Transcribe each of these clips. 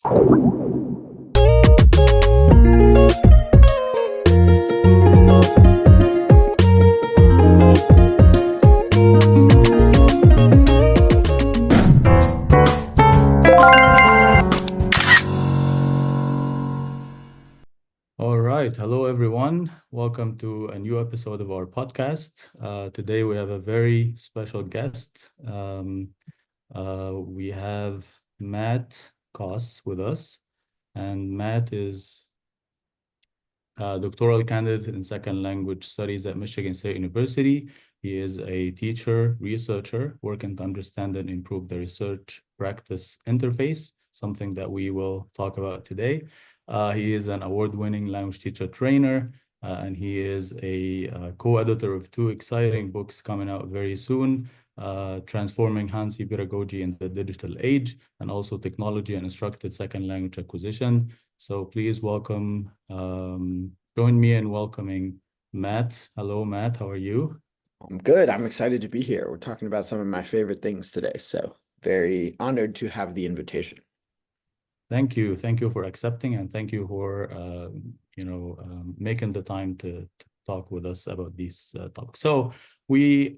All right. Hello, everyone. Welcome to a new episode of our podcast. Today, we have a very special guest. We have Matt Coss with us, and Matt is a doctoral candidate in second language studies at Michigan State University. He is a teacher, researcher, working to understand and improve the research practice interface, something that we will talk about today. He is an award-winning language teacher trainer, and he is a co-editor of two exciting books coming out very soon, Transforming Hansi Pedagogy in the Digital Age, and also Technology and Instructed Second Language Acquisition. So please welcome, join me in welcoming Matt. Hello, Matt. How are you? I'm good. I'm excited to be here. We're talking about some of my favorite things today. So very honored to have the invitation. Thank you. Thank you for accepting, and thank you for making the time to talk with us about these topics. So we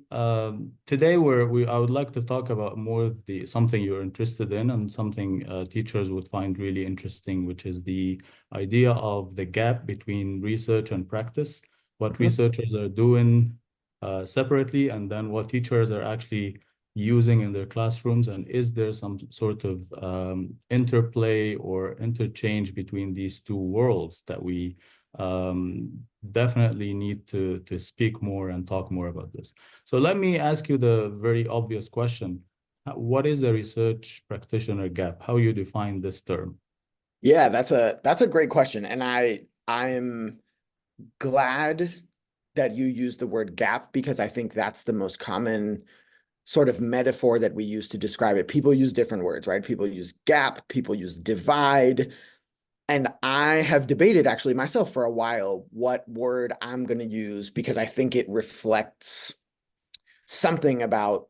today I would like to talk about more something you're interested in and something teachers would find really interesting, which is the idea of the gap between research and practice, what researchers are doing separately, and then what teachers are actually using in their classrooms, and is there some sort of interplay or interchange between these two worlds that we definitely need to speak more and talk more about this. So let me ask you the very obvious question. What is a research practitioner gap? How you define this term? Yeah, that's a great question. And I'm glad that you used the word gap, because I think that's the most common sort of metaphor that we use to describe it. People use different words, right? People use gap, people use divide. And I have debated actually myself for a while what word I'm going to use, because I think it reflects something about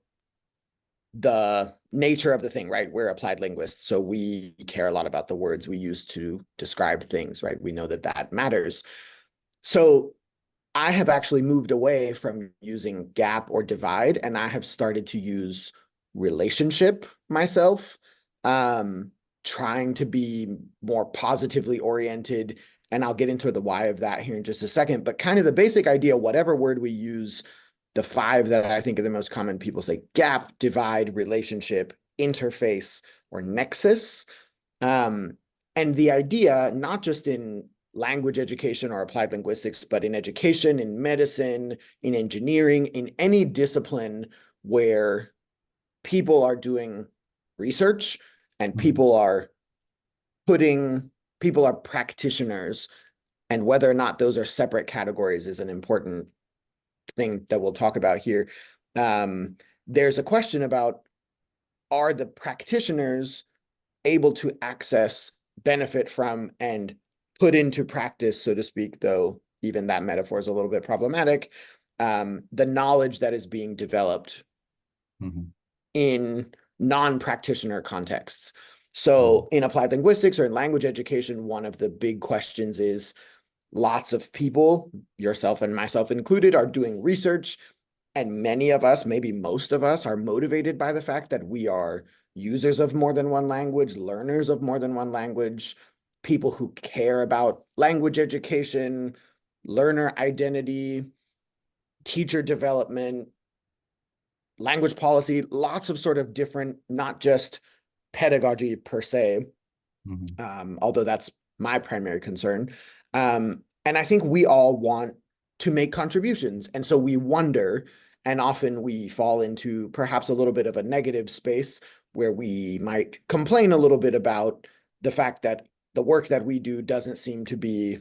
the nature of the thing, right? We're applied linguists, so we care a lot about the words we use to describe things, right? We know that that matters. So I have actually moved away from using gap or divide, and I have started to use relationship myself, trying to be more positively oriented. And I'll get into the why of that here in just a second. But kind of the basic idea, whatever word we use, the five that I think are the most common, people say gap, divide, relationship, interface, or nexus. And the idea, not just in language education or applied linguistics, but in education, in medicine, in engineering, in any discipline where people are doing research and people are practitioners, and whether or not those are separate categories is an important thing that we'll talk about here. There's a question about, are the practitioners able to access, benefit from, and put into practice, so to speak, though even that metaphor is a little bit problematic, the knowledge that is being developed in non-practitioner contexts. So in applied linguistics or in language education, one of the big questions is, lots of people, yourself and myself included, are doing research, and many of us, maybe most of us, are motivated by the fact that we are users of more than one language, learners of more than one language, people who care about language education, learner identity, teacher development, language policy, lots of sort of different, not just pedagogy per se, although that's my primary concern. And I think we all want to make contributions. And so we wonder, and often we fall into perhaps a little bit of a negative space where we might complain a little bit about the fact that the work that we do doesn't seem to be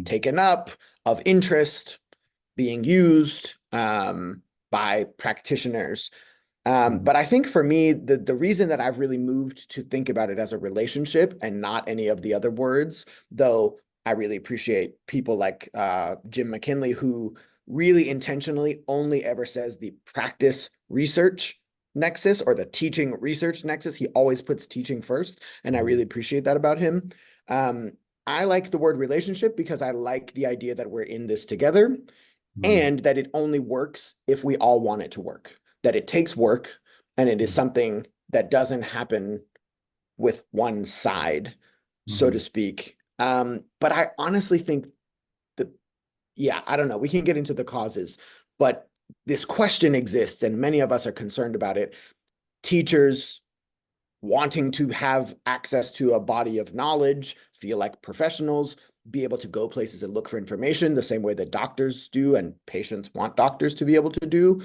taken up, of interest, being used by practitioners. But I think for me, the reason that I've really moved to think about it as a relationship and not any of the other words, though I really appreciate people like Jim McKinley, who really intentionally only ever says the practice research nexus or the teaching research nexus. He always puts teaching first, and I really appreciate that about him. I like the word relationship because I like the idea that we're in this together Mhm. and that it only works if we all want it to work, that it takes work and it is Mhm. something that doesn't happen with one side, so to Mhm. speak. But I honestly think that, yeah, I don't know. We can get into the causes, but this question exists and many of us are concerned about it. Teachers wanting to have access to a body of knowledge, feel like professionals, be able to go places and look for information the same way that doctors do and patients want doctors to be able to do.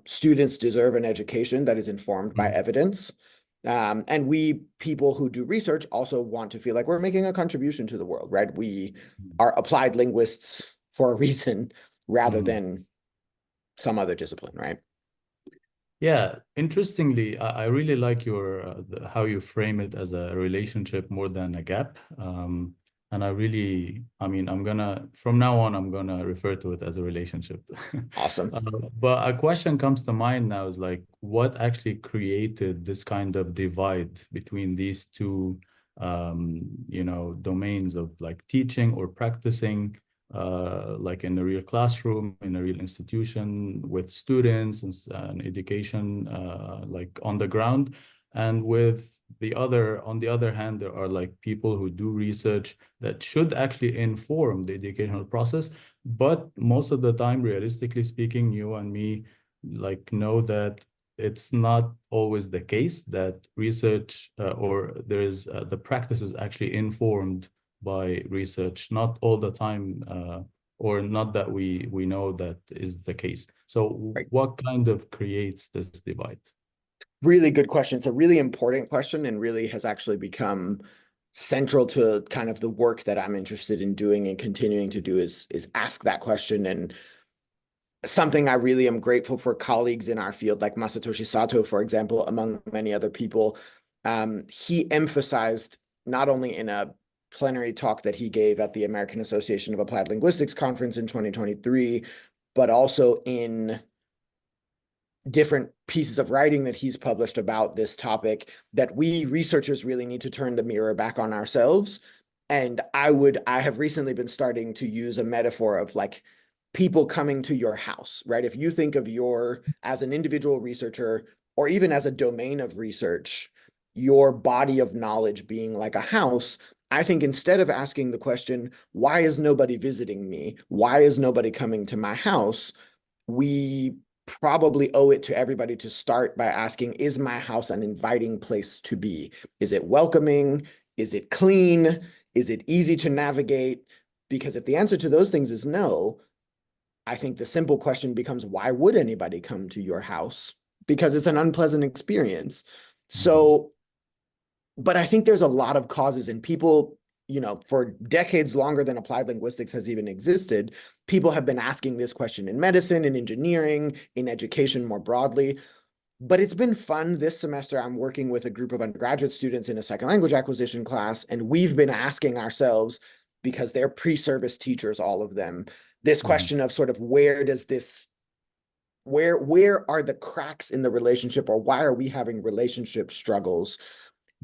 Students deserve an education that is informed by Mhm. evidence. And we people who do research also want to feel like we're making a contribution to the world, right? We are applied linguists for a reason rather Mhm. than some other discipline, right? Yeah, interestingly, I really like your how you frame it as a relationship more than a gap. And I mean, from now on, I'm gonna refer to it as a relationship. Awesome. But a question comes to mind now is like, what actually created this kind of divide between these two, domains of like teaching or practicing? Like in a real classroom, in a real institution with students and education, like on the ground. And on the other hand, there are like people who do research that should actually inform the educational process. But most of the time, realistically speaking, you and me like know that it's not always the case that research or there is the practice is actually informed by research, not all the time, or not that we know that is the case. So Right. what kind of creates this divide? Really good question. It's a really important question and really has actually become central to kind of the work that I'm interested in doing and continuing to do is ask that question. And something I really am grateful for colleagues in our field, like Masatoshi Sato, for example, among many other people. He emphasized not only in a plenary talk that he gave at the American Association of Applied Linguistics conference in 2023, but also in different pieces of writing that he's published about this topic, that we researchers really need to turn the mirror back on ourselves. And I have recently been starting to use a metaphor of like people coming to your house, right? If you think of as an individual researcher, or even as a domain of research, your body of knowledge being like a house, I think instead of asking the question, why is nobody visiting me? Why is nobody coming to my house? We probably owe it to everybody to start by asking, is my house an inviting place to be? Is it welcoming? Is it clean? Is it easy to navigate? Because if the answer to those things is no, I think the simple question becomes, why would anybody come to your house? Because it's an unpleasant experience. Mhm. So, but I think there's a lot of causes, and people, for decades longer than applied linguistics has even existed, people have been asking this question in medicine, in engineering, in education more broadly. But it's been fun this semester. I'm working with a group of undergraduate students in a second language acquisition class, and we've been asking ourselves, because they're pre-service teachers, all of them, this Mhm. question of sort of where are the cracks in the relationship, or why are we having relationship struggles?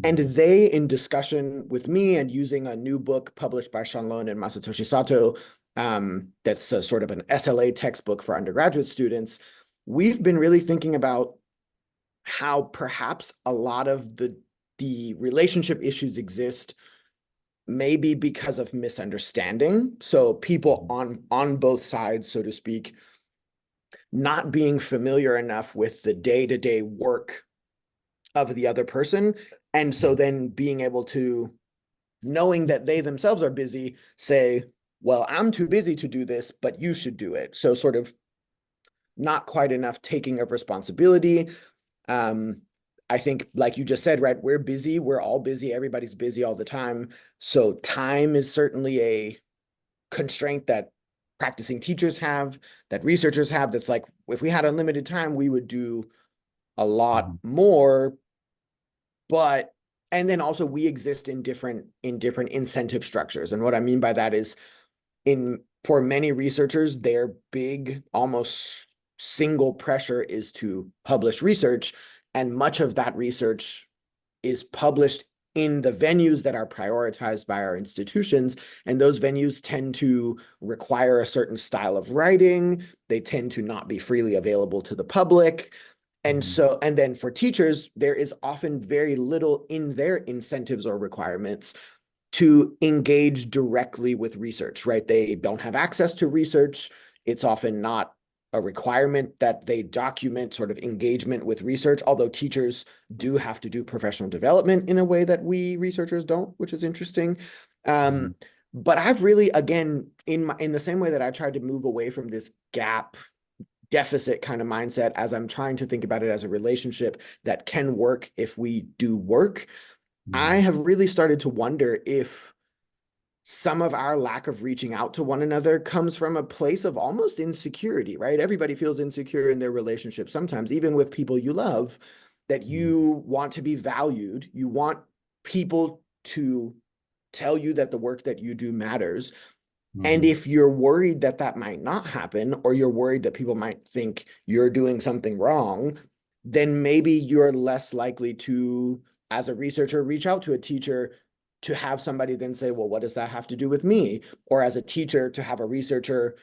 And Mhm. they, in discussion with me and using a new book published by Shanlon and Masatoshi Sato, that's a sort of an SLA textbook for undergraduate students, we've been really thinking about how perhaps a lot of the relationship issues exist maybe because of misunderstanding. So people Mhm. on both sides, so to speak, not being familiar enough with the day-to-day work of the other person. And so Mhm. then being able to, knowing that they themselves are busy, say, well, I'm too busy to do this, but you should do it. So sort of not quite enough taking of responsibility. Um, I think, like you just said, right, we're busy, we're all busy, everybody's busy all the time. So time is certainly a constraint that practicing teachers have, that researchers have, that's like, if we had unlimited time, we would do a lot Mhm. more. But and then also we exist in different incentive structures. And what I mean by that is, in for many researchers, their big, almost single pressure is to publish research, and much of that research is published in the venues that are prioritized by our institutions. And those venues tend to require a certain style of writing. They tend to not be freely available to the public. And so, and then for teachers, there is often very little in their incentives or requirements to engage directly with research, right? They don't have access to research. It's often not a requirement that they document sort of engagement with research, although teachers do have to do professional development in a way that we researchers don't, which is interesting. But I've really, again, in the same way that I tried to move away from this gap deficit kind of mindset, as I'm trying to think about it as a relationship that can work if we do work, I have really started to wonder if some of our lack of reaching out to one another comes from a place of almost insecurity, right? Everybody feels insecure in their relationship sometimes, even with people you love, that you want to be valued. You want people to tell you that the work that you do matters. And if you're worried that that might not happen, or you're worried that people might think you're doing something wrong, then maybe you're less likely to, as a researcher, reach out to a teacher to have somebody then say, well, what does that have to do with me? Or as a teacher, to have a researcher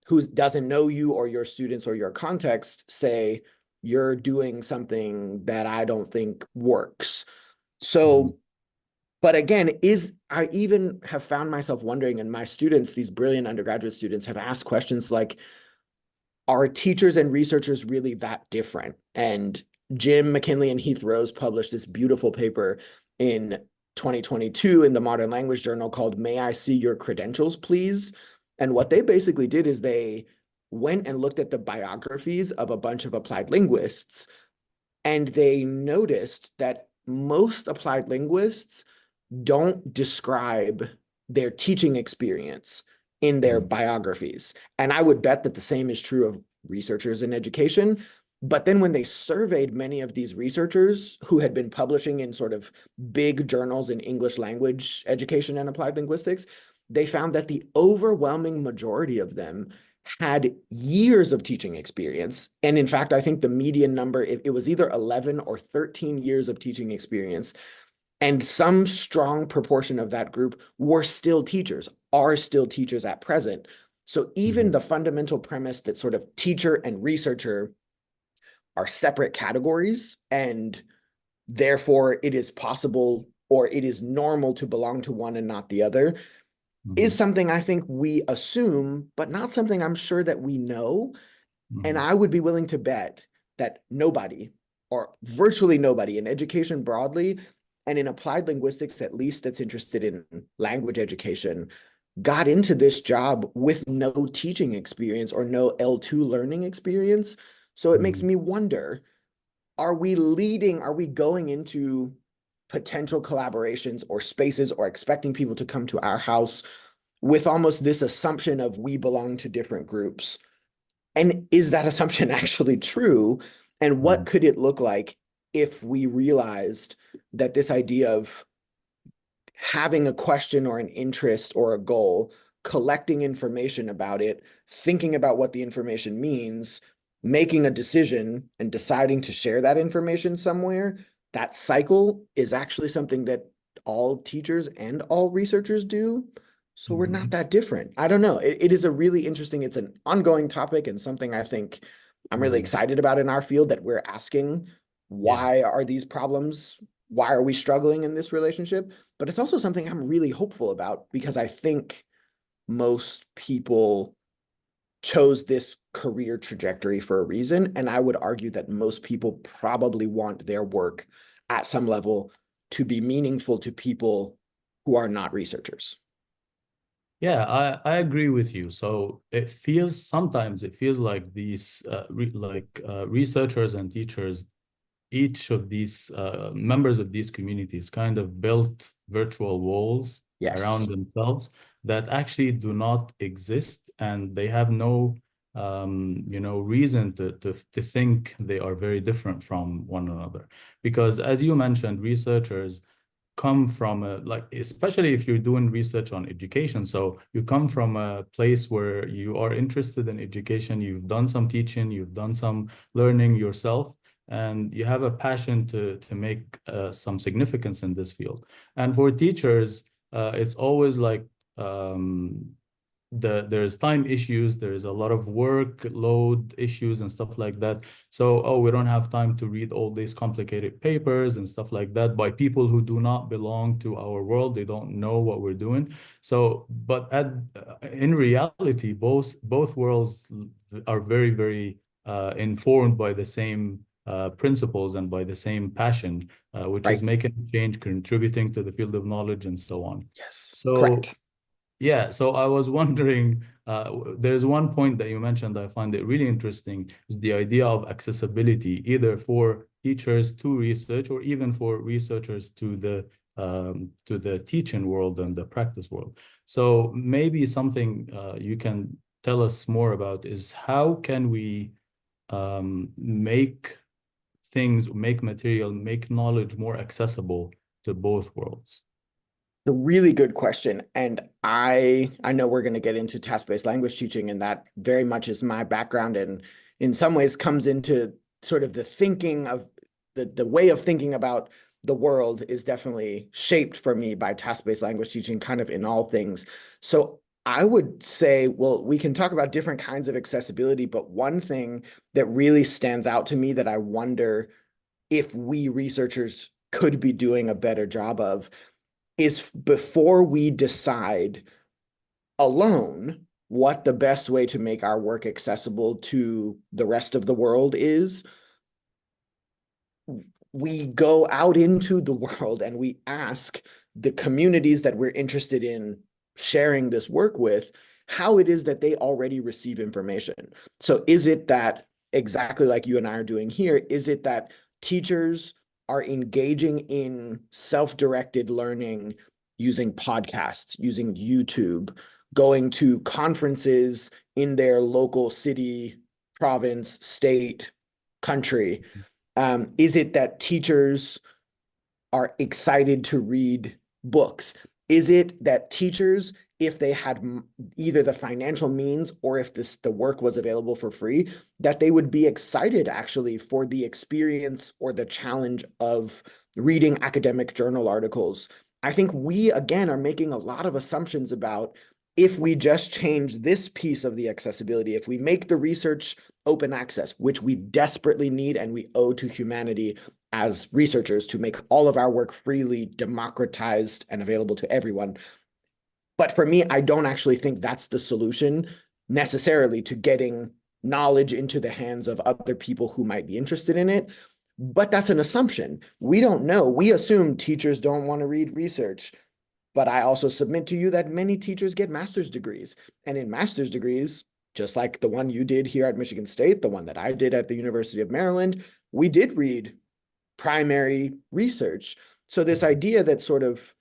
who doesn't know you or your students or your context say, you're doing something that I don't think works. So, but again, I even have found myself wondering, and my students, these brilliant undergraduate students, have asked questions like, are teachers and researchers really that different? And Jim McKinley and Heath Rose published this beautiful paper in 2022 in the Modern Language Journal called May I See Your Credentials, Please? And what they basically did is they went and looked at the biographies of a bunch of applied linguists, and they noticed that most applied linguists don't describe their teaching experience in their biographies. And I would bet that the same is true of researchers in education. But then when they surveyed many of these researchers who had been publishing in sort of big journals in English language education and applied linguistics, they found that the overwhelming majority of them had years of teaching experience. And in fact, I think the median number, it was either 11 or 13 years of teaching experience. And some strong proportion of that group were still teachers, are still teachers at present. So even the fundamental premise that sort of teacher and researcher are separate categories, and therefore it is possible or it is normal to belong to one and not the other, is something I think we assume, but not something I'm sure that we know. And I would be willing to bet that nobody, or virtually nobody in education broadly, and in applied linguistics, at least, that's interested in language education, got into this job with no teaching experience or no L2 learning experience. So it makes me wonder, are we going into potential collaborations or spaces or expecting people to come to our house with almost this assumption of we belong to different groups? And is that assumption actually true? And what could it look like if we realized that this idea of having a question or an interest or a goal, collecting information about it, thinking about what the information means, making a decision and deciding to share that information somewhere, that cycle is actually something that all teachers and all researchers do. So we're not that different. I don't know. It is a really interesting, it's an ongoing topic and something I think I'm really excited about in our field, that we're asking, why are these problems? Why are we struggling in this relationship? But it's also something I'm really hopeful about, because I think most people chose this career trajectory for a reason. And I would argue that most people probably want their work at some level to be meaningful to people who are not researchers. Yeah, I agree with you. So sometimes it feels like these researchers and teachers, each of these members of these communities kind of built virtual walls around Yes. themselves that actually do not exist, and they have no reason to think they are very different from one another. Because as you mentioned, researchers come from a, like, especially if you're doing research on education. So you come from a place where you are interested in education, you've done some teaching, you've done some learning yourself, and you have a passion to make some significance in this field. And for teachers, it's always like there's time issues, there's a lot of workload issues and stuff like that. So, oh, we don't have time to read all these complicated papers and stuff like that by people who do not belong to our world. They don't know what we're doing. So, but in reality, both worlds are very, very informed by the same principles and by the same passion, which is Right. making a change, contributing to the field of knowledge, and so on. Yes. So Correct. yeah, so I was wondering, there's one point that you mentioned I find it really interesting, is the idea of accessibility, either for teachers to research or even for researchers to the teaching world and the practice world. So maybe something you can tell us more about is how can we make things, make material, make knowledge more accessible to both worlds? A really good question. And I know we're going to get into task-based language teaching, and that very much is my background, and in some ways comes into sort of the thinking of the way of thinking about the world is definitely shaped for me by task-based language teaching, kind of in all things. So I would say, well, we can talk about different kinds of accessibility, but one thing that really stands out to me that I wonder if we researchers could be doing a better job of is, before we decide alone what the best way to make our work accessible to the rest of the world is, we go out into the world and we ask the communities that we're interested in sharing this work with how it is that they already receive information. So is it that, exactly like you and I are doing here, is it that teachers are engaging in self-directed learning using podcasts, using YouTube, going to conferences in their local city, province, state, country? Is it that teachers are excited to read books? Is it that teachers, if they had either the financial means or if the work was available for free, that they would be excited actually for the experience or the challenge of reading academic journal articles? I think we, again, are making a lot of assumptions about, if we just change this piece of the accessibility, if we make the research open access, which we desperately need and we owe to humanity as researchers to make all of our work freely democratized and available to everyone. But for me, I don't actually think that's the solution necessarily to getting knowledge into the hands of other people who might be interested in it. But that's an assumption. We don't know. We assume teachers don't want to read research. But I also submit to you that many teachers get master's degrees. And in master's degrees, just like the one you did here at Michigan State, the one that I did at the University of Maryland, we did read primary research. So this idea that sort of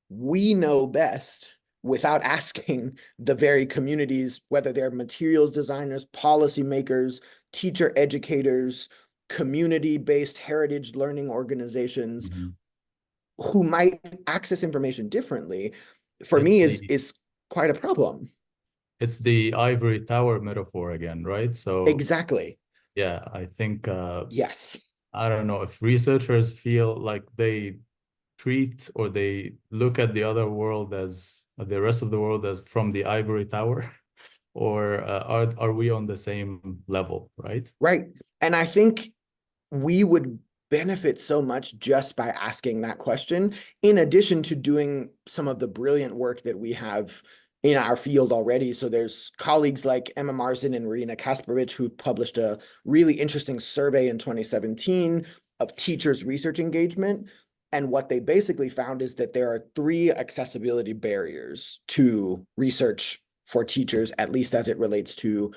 we know best without asking the very communities, whether they're materials designers, policymakers, teacher educators, community-based heritage learning organizations, Mhm. who might access information differently, for It's me the is quite a problem. it's the ivory tower metaphor again, right? So Exactly. yeah, I think Yes. I don't know if researchers feel like they treat or they look at the other world as the rest of the world as from the ivory tower, or are we on the same level, right? Right. And I think we would benefit so much just by asking that question, in addition to doing some of the brilliant work that we have in our field already. So there's colleagues like Emma Marsden and Marina Kasparovich who published a really interesting survey in 2017 of teachers' research engagement. And what they basically found is that there are 3 accessibility barriers to research for teachers, at least as it relates to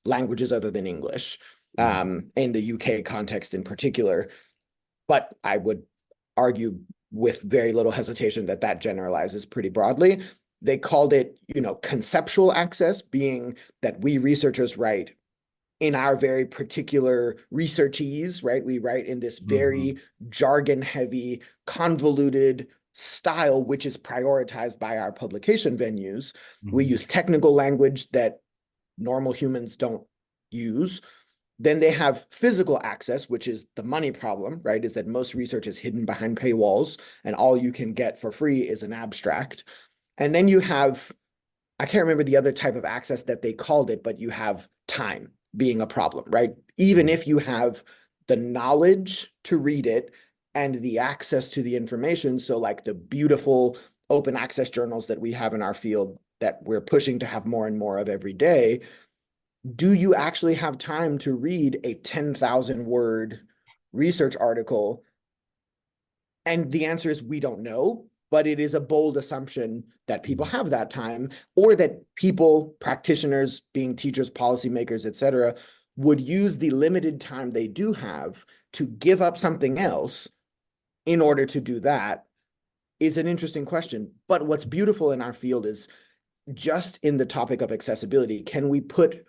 languages other than English, Mm. in the UK context in particular. But I would argue with very little hesitation that that generalizes pretty broadly. They called it, conceptual access, being that we researchers write in our very particular researchese, right? We write in this Mm-hmm. very jargon-heavy, convoluted style, which is prioritized by our publication venues. We Mm-hmm. use technical language that normal humans don't use. Then they have physical access, which is the money problem, right? Is that most research is hidden behind paywalls, and all you can get for free is an abstract. And then you have, I can't remember the other type of access that they called it, but you have time being a problem, right? Even if you have the knowledge to read it and the access to the information, so like the beautiful open access journals that we have in our field that we're pushing to have more and more of every day, do you actually have time to read a 10,000 word research article? And the answer is we don't know, but it is a bold assumption that people have that time, or that people, practitioners, being teachers, policymakers, et cetera, would use the limited time they do have to give up something else in order to do that is an interesting question. But what's beautiful in our field is just in the topic of accessibility, can we put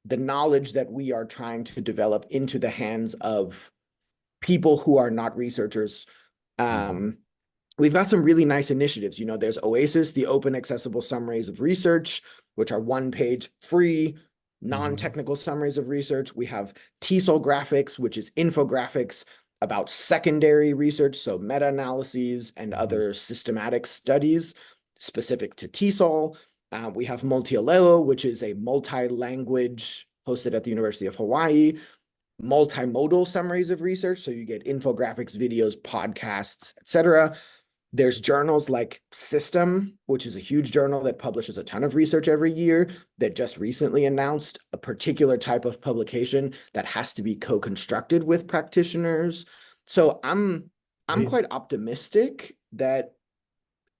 the knowledge that we are trying to develop into the hands of people who are not researchers? Mm-hmm. We've got some really nice initiatives. You know, there's OASIS, the Open Accessible Summaries of Research, which are one-page free, Mm-hmm. non-technical summaries of research. We have TESOL graphics, which is infographics about secondary research, so meta-analyses and Mm-hmm. other systematic studies specific to TESOL. We have Multilingual, which is a multi-language hosted at the University of Hawaii, multimodal summaries of research. So you get infographics, videos, podcasts, etc. There's journals like System, which is a huge journal that publishes a ton of research every year, that just recently announced a particular type of publication that has to be co-constructed with practitioners. So I'm Great. quite optimistic that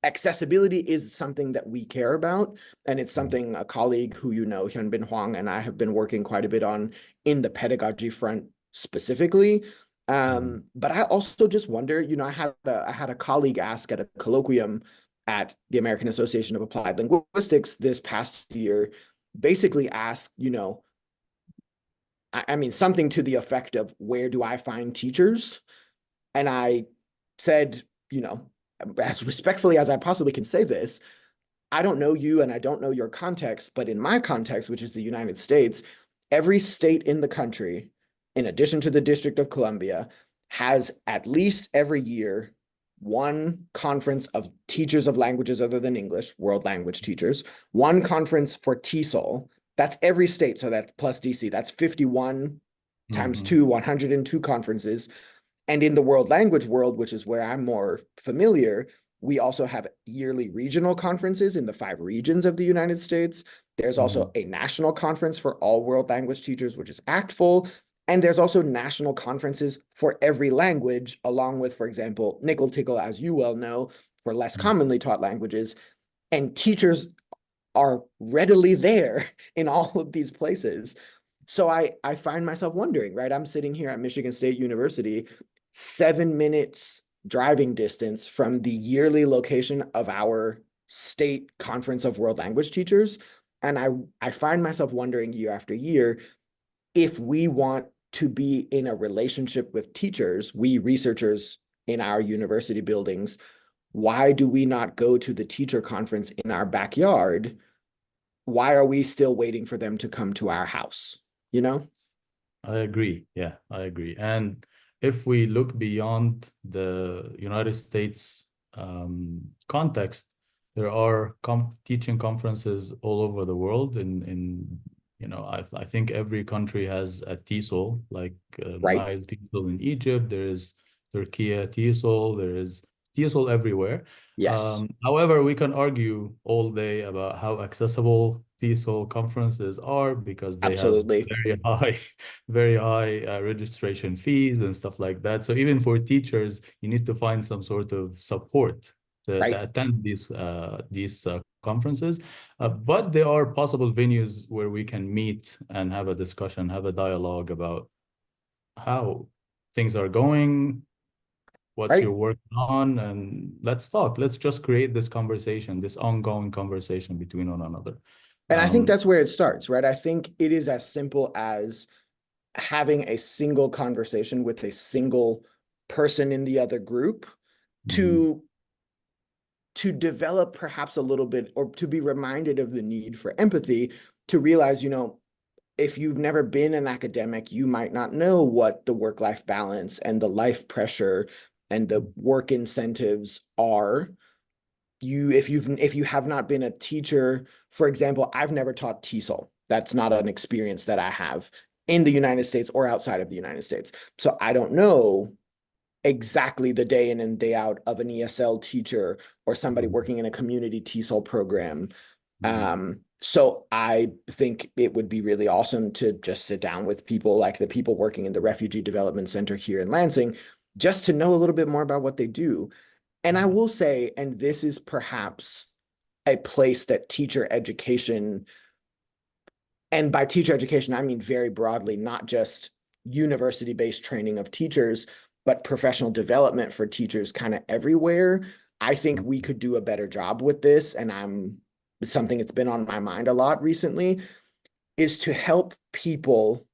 accessibility is something that we care about, and it's something a colleague who you know, Hyunbin Hwang, and I have been working quite a bit on in the pedagogy front specifically. Mm-hmm. But I also just wonder, you know, I had a colleague ask at a colloquium at the American Association of Applied Linguistics this past year, basically asked, you know, I mean, something to the effect of, where do I find teachers? And I said, you know, as respectfully as I possibly can say this, I don't know you and I don't know your context, but in my context, which is the United States, every state in the country, in addition to the District of Columbia, has at least every year one conference of teachers of languages other than English, world language teachers, one conference for TESOL. That's every state. So that's plus DC. That's 51 times Mm-hmm. 2, 102 conferences. And in the world language world, which is where I'm more familiar, we also have yearly regional conferences in the 5 regions of the United States. There's Mm-hmm. also a national conference for all world language teachers, which is ACTFL. And there's also national conferences for every language, along with, for example, Nickel Tickle, as you well know, for less commonly taught languages. And teachers are readily there in all of these places. So I find myself wondering, right? I'm sitting here at Michigan State University, 7 minutes driving distance from the yearly location of our state conference of world language teachers. And I find myself wondering year after year, if we want to be in a relationship with teachers, we researchers in our university buildings, why do we not go to the teacher conference in our backyard? Why are we still waiting for them to come to our house? You know? I agree. Yeah, I agree. And if we look beyond the United States context, there are teaching conferences all over the world. I think every country has a TESOL, like Right? Nile TESOL in Egypt. There is Turkey TESOL. There is TESOL everywhere. Yes, However, we can argue all day about how accessible TESOL conferences are because they have absolutely. very high very high registration fees and stuff like that. So even for teachers, you need to find some sort of support to Right? attend these conferences. But there are possible venues where we can meet and have a discussion, have a dialogue about how things are going, what's Right? your work on, and let's talk. Let's just create this conversation, this ongoing conversation between one another. And I think that's where it starts, right? I think it is as simple as having a single conversation with a single person in the other group Mhm. to develop perhaps a little bit, or to be reminded of the need for empathy, to realize, if you've never been an academic, you might not know what the work-life balance and the life pressure and the work incentives are. If you have not been a teacher, for example, I've never taught TESOL. That's not an experience that I have in the United States or outside of the United States. So I don't know exactly the day in and day out of an ESL teacher or somebody Mhm. working in a community TESOL program. Mhm. So I think it would be really awesome to just sit down with people like the people working in the Refugee Development Center here in Lansing, just to know a little bit more about what they do. And I will say, and this is perhaps a place that teacher education, and by teacher education, I mean very broadly, not just university-based training of teachers, but professional development for teachers kind of everywhere. I think we could do a better job with this, and it's something that's been on my mind a lot recently, is to help people,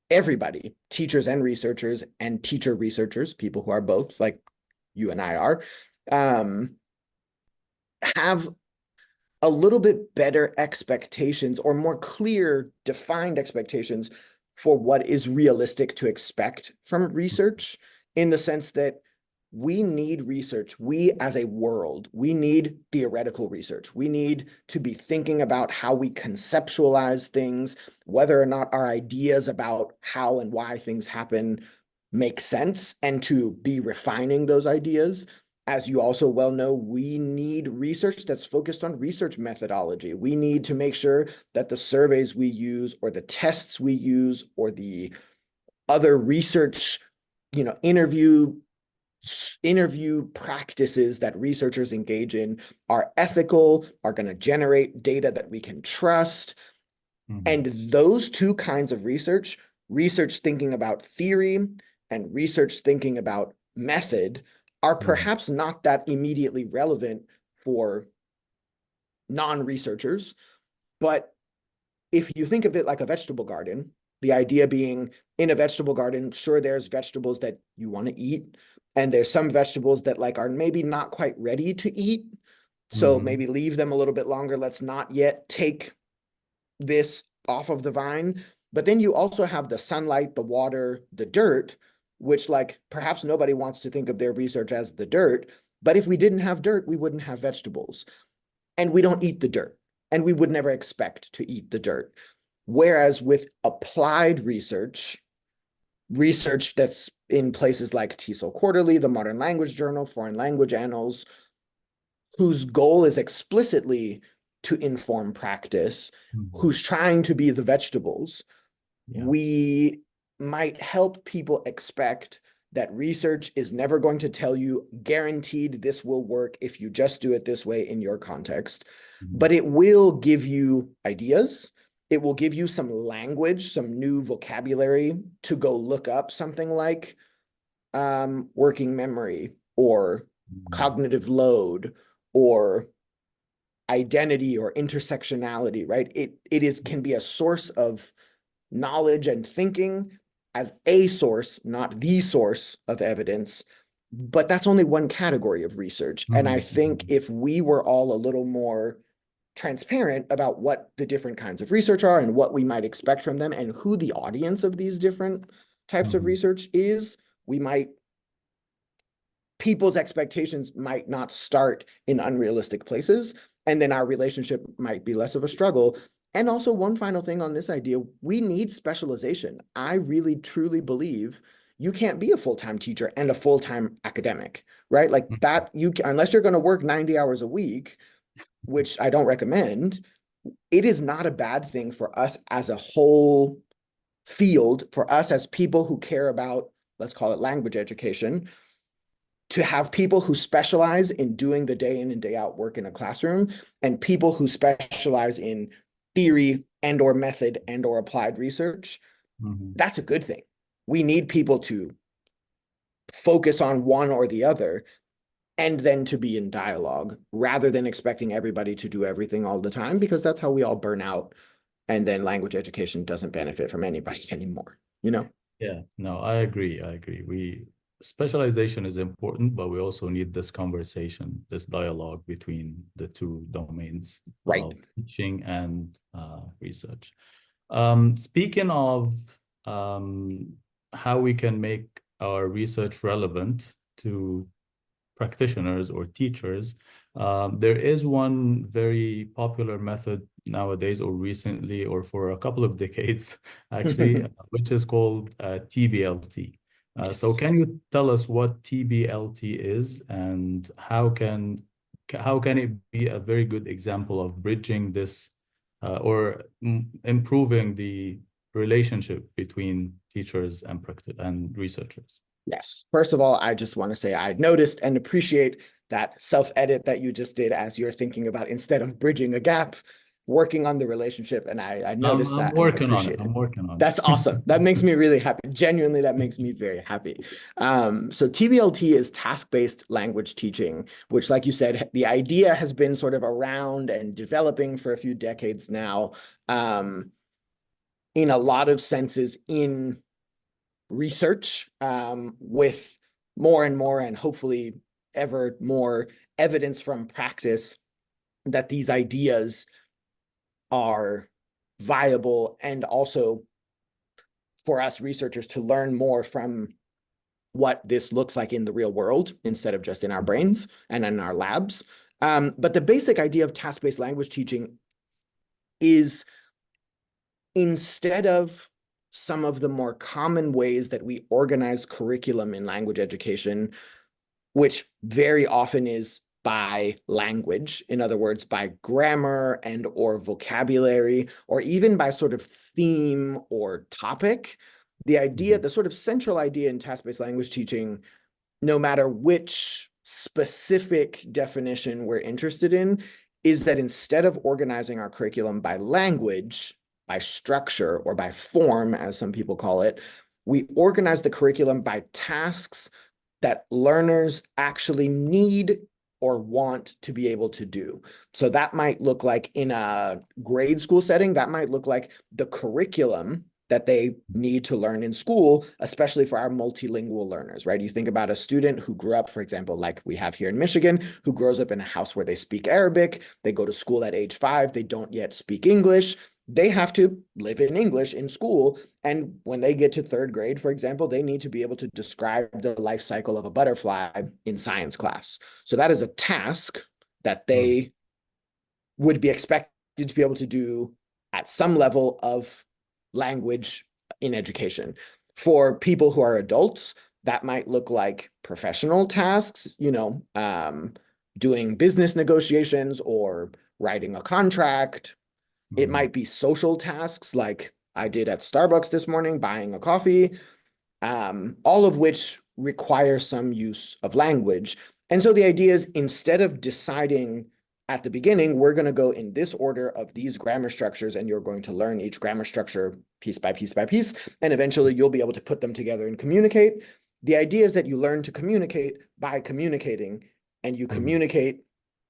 everybody, teachers and researchers and teacher researchers, people who are both like you and I are, um, have a little bit better expectations, or more clear, defined expectations for what is realistic to expect from research, in the sense that we need research. We as a world, we need theoretical research. We need to be thinking about how we conceptualize things, whether or not our ideas about how and why things happen make sense, and to be refining those ideas. As you also well know, we need research that's focused on research methodology. We need to make sure that the surveys we use, or the tests we use, or the other research, interview practices that researchers engage in are ethical, are going to generate data that we can trust. Mhm. And those two kinds of research thinking about theory and research thinking about method, are Mhm. perhaps not that immediately relevant for non-researchers. But if you think of it like a vegetable garden, the idea being, in a vegetable garden, sure, there's vegetables that you want to eat, and there's some vegetables that are maybe not quite ready to eat. So Mhm. maybe leave them a little bit longer. Let's not yet take this off of the vine. But then you also have the sunlight, the water, the dirt, which perhaps nobody wants to think of their research as the dirt. But if we didn't have dirt, we wouldn't have vegetables. And we don't eat the dirt. And we would never expect to eat the dirt. Whereas with applied research that's in places like TESOL Quarterly, the Modern Language Journal, Foreign Language Annals, whose goal is explicitly to inform practice, Mhm. who's trying to be the vegetables, Yeah. we might help people expect that research is never going to tell you guaranteed this will work if you just do it this way in your context, Mhm. but it will give you ideas. It will give you some language, some new vocabulary to go look up something like working memory, or Mhm. cognitive load, or identity, or intersectionality, right? It can be a source of knowledge and thinking, as a source, not the source of evidence. But that's only one category of research. And I Mhm. think Mhm. if we were all a little more transparent about what the different kinds of research are, and what we might expect from them, and who the audience of these different types of Mhm. research is, we might people's expectations might not start in unrealistic places, and then our relationship might be less of a struggle. And also, one final thing on this idea, we need specialization. I really truly believe you can't be a full-time teacher and a full-time academic, right? Like that, unless you're going to work 90 hours a week, which I don't recommend. It is not a bad thing for us as a whole field, for us as people who care about, let's call it language education, to have people who specialize in doing the day in and day out work in a classroom, and people who specialize in theory and or method and or applied research. Mhm. That's a good thing. We need people to focus on one or the other. and then to be in dialogue rather than expecting everybody to do everything all the time, because that's how we all burn out. And then language education doesn't benefit from anybody anymore, you know? Yeah, no, I agree. I agree. Specialization is important, but we also need this conversation, this dialogue between the two domains Right. of teaching and research. Speaking of um, how we can make our research relevant to practitioners or teachers, there is one very popular method nowadays, or recently, or for a couple of decades, actually, which is called TBLT. So Yes. can you tell us what TBLT is, and how can it be a very good example of bridging this or improving the relationship between teachers and researchers? Yes. First of all, I just want to say I noticed and appreciate that self-edit that you just did as you're thinking about, instead of bridging a gap, working on the relationship. And I noticed I'm that and I working on it. appreciate it. I'm working on That's awesome. That makes me really happy. Genuinely, that makes me very happy. So TBLT is task-based language teaching, which, like you said, the idea has been sort of around and developing for a few decades now, in a lot of senses in research, with more and more, and hopefully ever more evidence from practice that these ideas are viable, and also for us researchers to learn more from what this looks like in the real world instead of just in our brains and in our labs. But the basic idea of task-based language teaching is, instead of some of the more common ways that we organize curriculum in language education, which very often is by language, in other words, by grammar and or vocabulary, or even by sort of theme or topic, the idea, Mhm. the sort of central idea in task-based language teaching, no matter which specific definition we're interested in, is that instead of organizing our curriculum by language, by structure, or by form, as some people call it, we organize the curriculum by tasks that learners actually need or want to be able to do. So that might look like, in a grade school setting, that might look like the curriculum that they need to learn in school, especially for our multilingual learners, right? You think about a student who grew up, for example, like we have here in Michigan, who grows up in a house where they speak Arabic, they go to school at age 5, they don't yet speak English, they have to live in English in school. And when they get to third grade, for example, they need to be able to describe the life cycle of a butterfly in science class. So that is a task that Mm, they would be expected to be able to do at some level of language in education. For people who are adults, that might look like professional tasks, doing business negotiations or writing a contract. It mm, might be social tasks like I did at Starbucks this morning, buying a coffee, all of which require some use of language. And so the idea is, instead of deciding at the beginning, we're going to go in this order of these grammar structures, and you're going to learn each grammar structure piece by piece by piece, and eventually you'll be able to put them together and communicate. The idea is that you learn to communicate by communicating, and you mm, communicate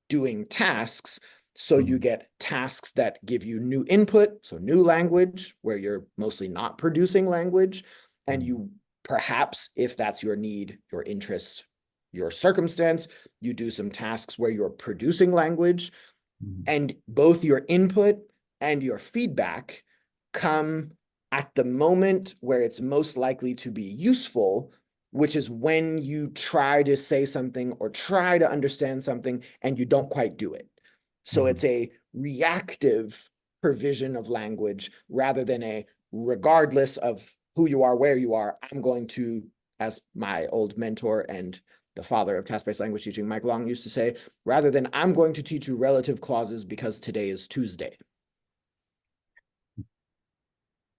doing tasks. So you mm, get tasks that give you new input, so new language, where you're mostly not producing language. And mm, you perhaps, if that's your need, your interest, your circumstance, you do some tasks where you're producing language, mm, and both your input and your feedback come at the moment where it's most likely to be useful, which is when you try to say something or try to understand something and you don't quite do it. So mm. it's a reactive provision of language rather than a, regardless of who you are, where you are, I'm going to, as my old mentor and the father of task-based language teaching, Mike Long, used to say, rather than I'm going to teach you relative clauses because today is Tuesday.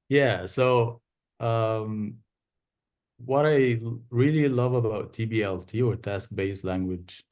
Yeah, so um, what I really love about TBLT, or task-based language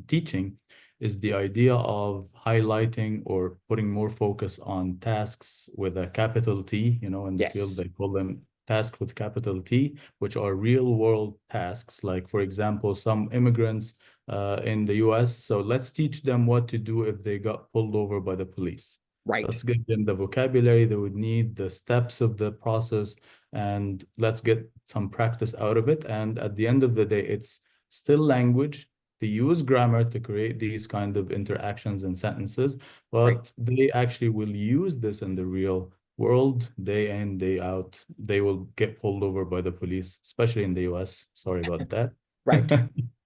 teaching, is the idea of highlighting or putting more focus on tasks with a capital T. In the field, Yes. they call them tasks with capital T, which are real-world tasks. Like, for example, some immigrants in the US. So let's teach them what to do if they got pulled over by the police. Right, Let's give them the vocabulary they would need, the steps of the process, and let's get some practice out of it. And at the end of the day, it's still language. They use grammar to create these kind of interactions and sentences, right. but they actually will use this in the real world day in, day out. They will get pulled over by the police, especially in the US. Sorry about that. Right.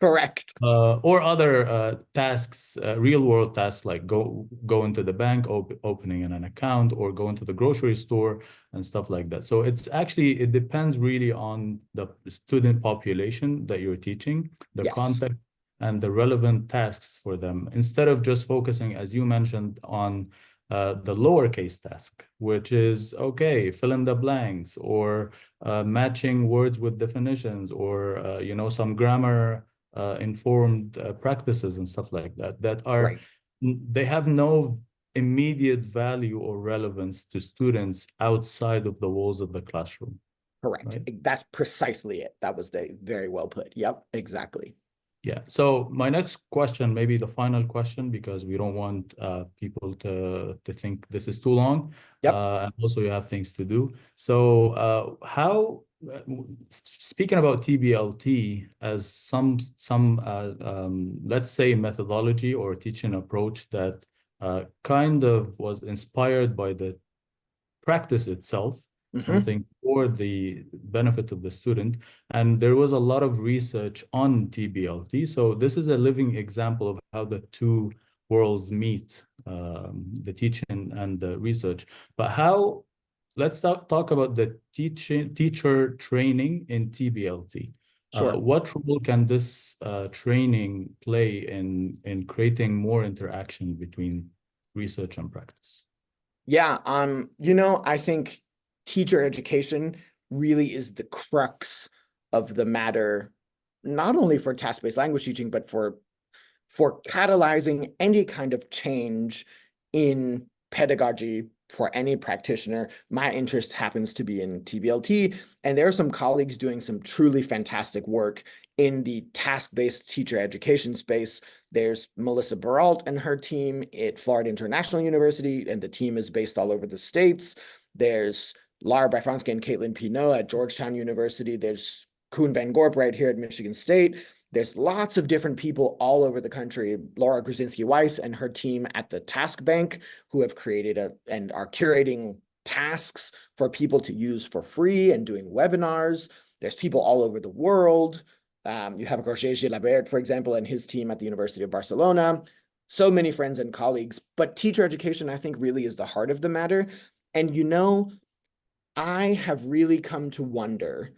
Correct. Or other tasks, real world tasks like go into the bank, opening an account, or go into the grocery store and stuff like that. So it depends really on the student population that you're teaching, the Yes. context, and the relevant tasks for them. Instead of just focusing, as you mentioned, on the lowercase task, which is okay, fill in the blanks, or matching words with definitions, or some grammar informed practices and stuff like that Right. they have no immediate value or relevance to students outside of the walls of the classroom, Correct. right? That's precisely it. That was very well put. Yep, exactly. Yeah. So my next question, maybe the final question, because we don't want people to think this is too long, Yep. and also you have things to do. So speaking about TBLT as some let's say methodology or teaching approach that kind of was inspired by the practice itself, Hmm. something for the benefit of the student. And there was a lot of research on TBLT. So this is a living example of how the two worlds meet, the teaching and the research. But let's talk about the teacher training in TBLT. Sure. What role can this training play in creating more interaction between research and practice? Yeah, I think teacher education really is the crux of the matter, not only for task-based language teaching, but for catalyzing any kind of change in pedagogy for any practitioner. My interest happens to be in TBLT, and there are some colleagues doing some truly fantastic work in the task-based teacher education space. There's Melissa Baralt and her team at Florida International University, and the team is based all over the States. There's Lara Bryfonsky and Caitlin Pinot at Georgetown University. There's Koen Van Gorp right here at Michigan State. There's lots of different people all over the country. Laura Gruzinski-Weiss and her team at the Task Bank, who have created and are curating tasks for people to use for free and doing webinars. There's people all over the world. You have Roger Gilabert, for example, and his team at the University of Barcelona. So many friends and colleagues, but teacher education, I think, really is the heart of the matter. And I have really come to wonder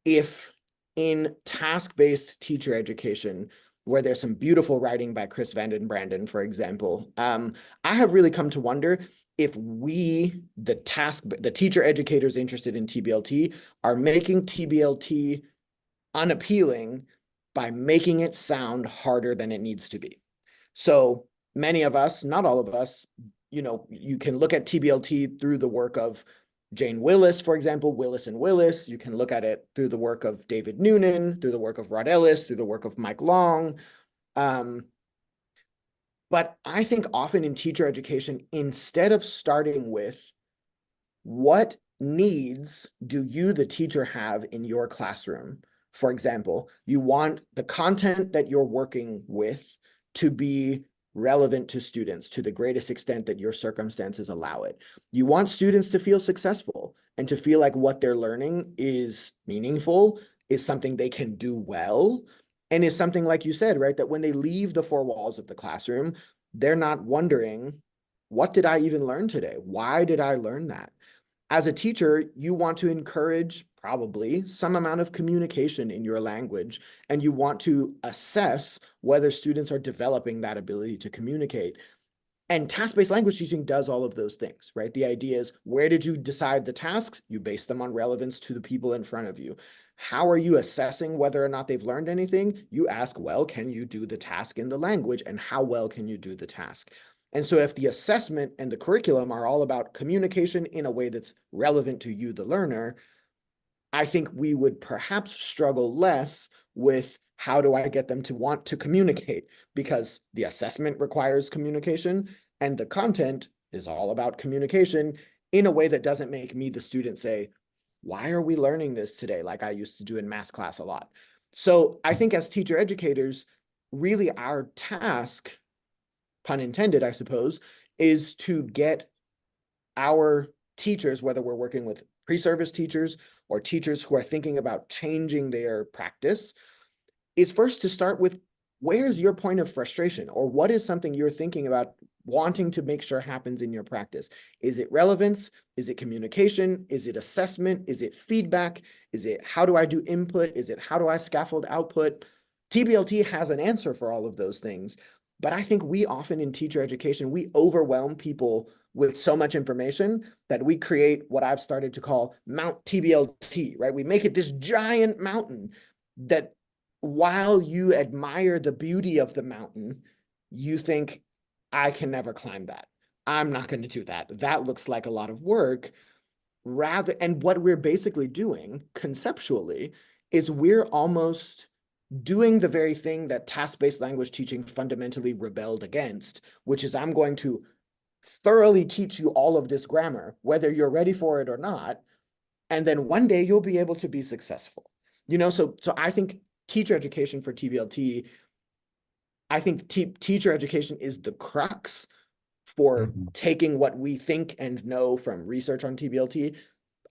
if in task-based teacher education, where there's some beautiful writing by Chris Vanden Branden, for example, I have really come to wonder if we, the teacher educators interested in TBLT, are making TBLT unappealing by making it sound harder than it needs to be. So many of us, not all of us, you can look at TBLT through the work of Jane Willis, for example, Willis and Willis. You can look at it through the work of David Noonan, through the work of Rod Ellis, through the work of Mike Long. But I think often in teacher education, instead of starting with what needs do you, the teacher, have in your classroom? For example, you want the content that you're working with to be relevant to students to the greatest extent that your circumstances allow it. You want students to feel successful and to feel like what they're learning is meaningful, is something they can do well, and is something, like you said, right, that when they leave the four walls of the classroom, they're not wondering, what did I even learn today? Why did I learn that? As a teacher, you want to encourage probably some amount of communication in your language, and you want to assess whether students are developing that ability to communicate. And task-based language teaching does all of those things, right? The idea is, where did you decide the tasks? You base them on relevance to the people in front of you. How are you assessing whether or not they've learned anything? You ask, well, can you do the task in the language, and how well can you do the task? And so if the assessment and the curriculum are all about communication in a way that's relevant to you, the learner, I think we would perhaps struggle less with how do I get them to want to communicate? Because the assessment requires communication, and the content is all about communication in a way that doesn't make me, the student, say, why are we learning this today? Like I used to do in math class a lot. So I think as teacher educators, really our task, pun intended, I suppose, is to get our teachers, whether we're working with pre-service teachers or teachers who are thinking about changing their practice, is first to start with, where's your point of frustration, or what is something you're thinking about wanting to make sure happens in your practice? Is it relevance? Is it communication? Is it assessment? Is it feedback? Is it how do I do input? Is it how do I scaffold output? TBLT has an answer for all of those things. But I think we often in teacher education, we overwhelm people with so much information that we create what I've started to call Mount TBLT, right? We make it this giant mountain that while you admire the beauty of the mountain, you think, I can never climb that. I'm not going to do that. That looks like a lot of work. And what we're basically doing conceptually is we're almost doing the very thing that task-based language teaching fundamentally rebelled against, which is I'm going to thoroughly teach you all of this grammar, whether you're ready for it or not, and then one day you'll be able to be successful. So I think teacher education for TBLT, I think teacher education is the crux for taking what we think and know from research on TBLT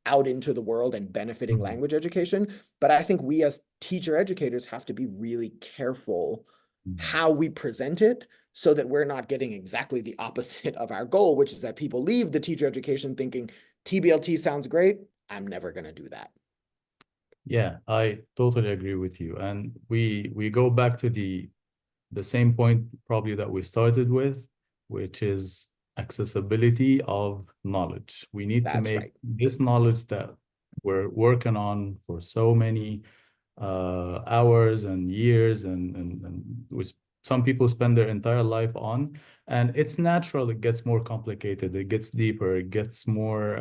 out into the world and benefiting language education. But I think we as teacher educators have to be really careful how we present it so that we're not getting exactly the opposite of our goal, which is that people leave the teacher education thinking TBLT sounds great. I'm never going to do that. Yeah, I totally agree with you. And we go back to the same point probably that we started with, which is accessibility of knowledge. We need to That's make right. this knowledge that we're working on for so many hours and years and with some people spend their entire life on, and it's natural it gets more complicated, it gets deeper, it gets more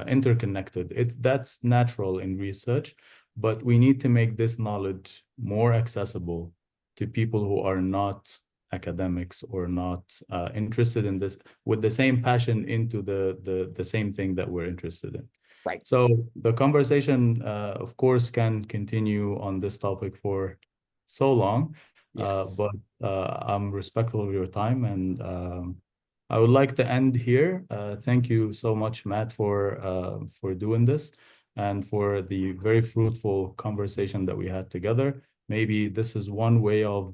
interconnected. That's natural in research, but we need to make this knowledge more accessible to people who are not academics or not interested in this with the same passion into the same thing that we're interested in. Right. So the conversation, of course, can continue on this topic for so long, Yes. but I'm respectful of your time, and I would like to end here. Thank you so much, Matt, for doing this and for the very fruitful conversation that we had together. Maybe this is one way of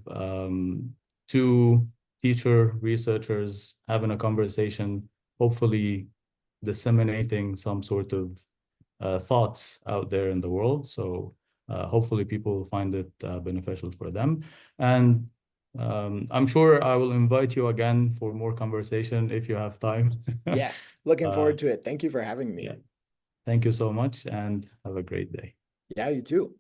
two teacher researchers having a conversation, hopefully disseminating some sort of thoughts out there in the world. So hopefully people will find it beneficial for them. And I'm sure I will invite you again for more conversation if you have time. Yes. Looking Uh, forward to it. Thank you for having me. yeah. Thank you so much and have a great day. Yeah, you too.